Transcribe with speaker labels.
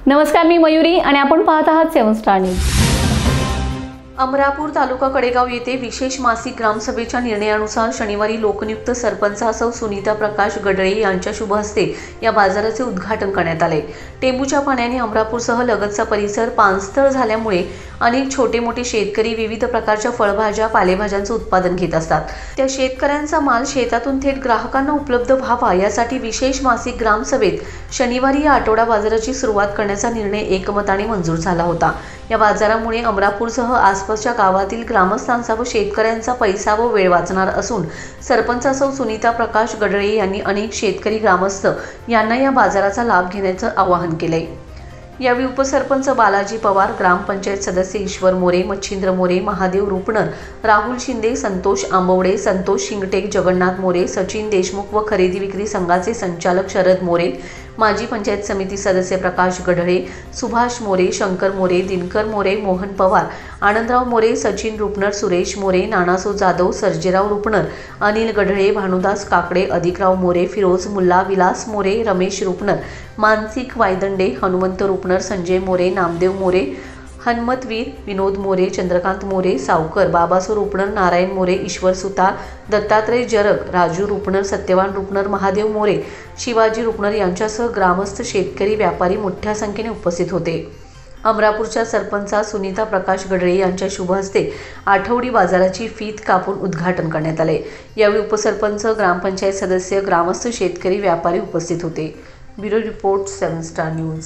Speaker 1: नमस्कार, मी मयुरी आणि आपण पाहत आहात 7 स्टार न्यूज।
Speaker 2: अमरापूर तालुका कडेगाव येथे विशेष मासिक ग्रामसभेच्या निर्णयानुसार शनिवारी लोकनियुक्त सरपंच सौ सुनीता प्रकाश गडळे यांच्या शुभ हस्ते या बाजाराचे उद्घाटन करण्यात आले। टेंबूच्या पाण्याने अमरापूरसह लगतचा परिसर पाणस्थळ झाल्यामुळे अनेक छोटे मोठे शेतकरी विविध प्रकारच्या फळभाज्या पालेभाज्यांचे उत्पादन घेत असतात। त्या शेतकऱ्यांचा माल शेतातून थेट ग्राहकांना उपलब्ध व्हावा यासाठी विशेष मासिक ग्रामसभेत शनिवारी या आठवडा बाजाराची सुरुवात करण्याचा निर्णय एकमताने मंजूर झाला होता। या बाजारामुळे अमरापूरसह आसपासच्या गावातील ग्रामस्थांचा व शेतकऱ्यांचा पैसा व वेळ वाचणार असून सरपंच सौ सुनीता प्रकाश गडळे यांनी अनेक शेतकरी ग्रामस्थ यांना या बाजाराचा लाभ घेण्याचे आवाहन केले। यावेळी उपसरपंच बालाजी पवार, ग्रामपंचायत सदस्य ईश्वर मोरे, मच्छिंद्र मोरे, महादेव रुपनर, राहुल शिंदे, संतोष आंबवडे, संतोष शिंगटेक, जगन्नाथ मोरे, सचिन देशमुख व खरेदी विक्री संघाचे संचालक शरद मोरे, माजी पंचायत समिती सदस्य प्रकाश गढळे, सुभाष मोरे, शंकर मोरे, दिनकर मोरे, मोहन पवार, आनंदराव मोरे, सचिन रुपनर, सुरेश मोरे, नानासो जाधव, सर्जेराव रुपनर, अनिल गढळे, भानुदास काकडे, अधिकराव मोरे, फिरोज मुल्ला, विलास मोरे, रमेश रुपनर, मानसिक वायदंडे, हनुमंत रुपनर, संजय मोरे, नामदेव मोरे, हनुमतवीर, विनोद मोरे, चंद्रकांत मोरे, सावकर, बाबासो रुपनर, नारायण मोरे, ईश्वर सुतार, दत्तात्रय जरग, राजू रुपनर, सत्यवान रुपनर, महादेव मोरे, शिवाजी रुपनर यांच्यासह ग्रामस्थ, शेतकरी, व्यापारी मोठ्या संख्येने उपस्थित होते। अमरापूरच्या सरपंच सुनीता प्रकाश गडळे यांच्या शुभ हस्ते आठवडी बाजाराची फीत कापून उद्घाटन करण्यात आले। यावेळी उपसरपंच, ग्रामपंचायत सदस्य, ग्रामस्थ, शेतकरी, व्यापारी उपस्थित होते। Bureau report 7 star news.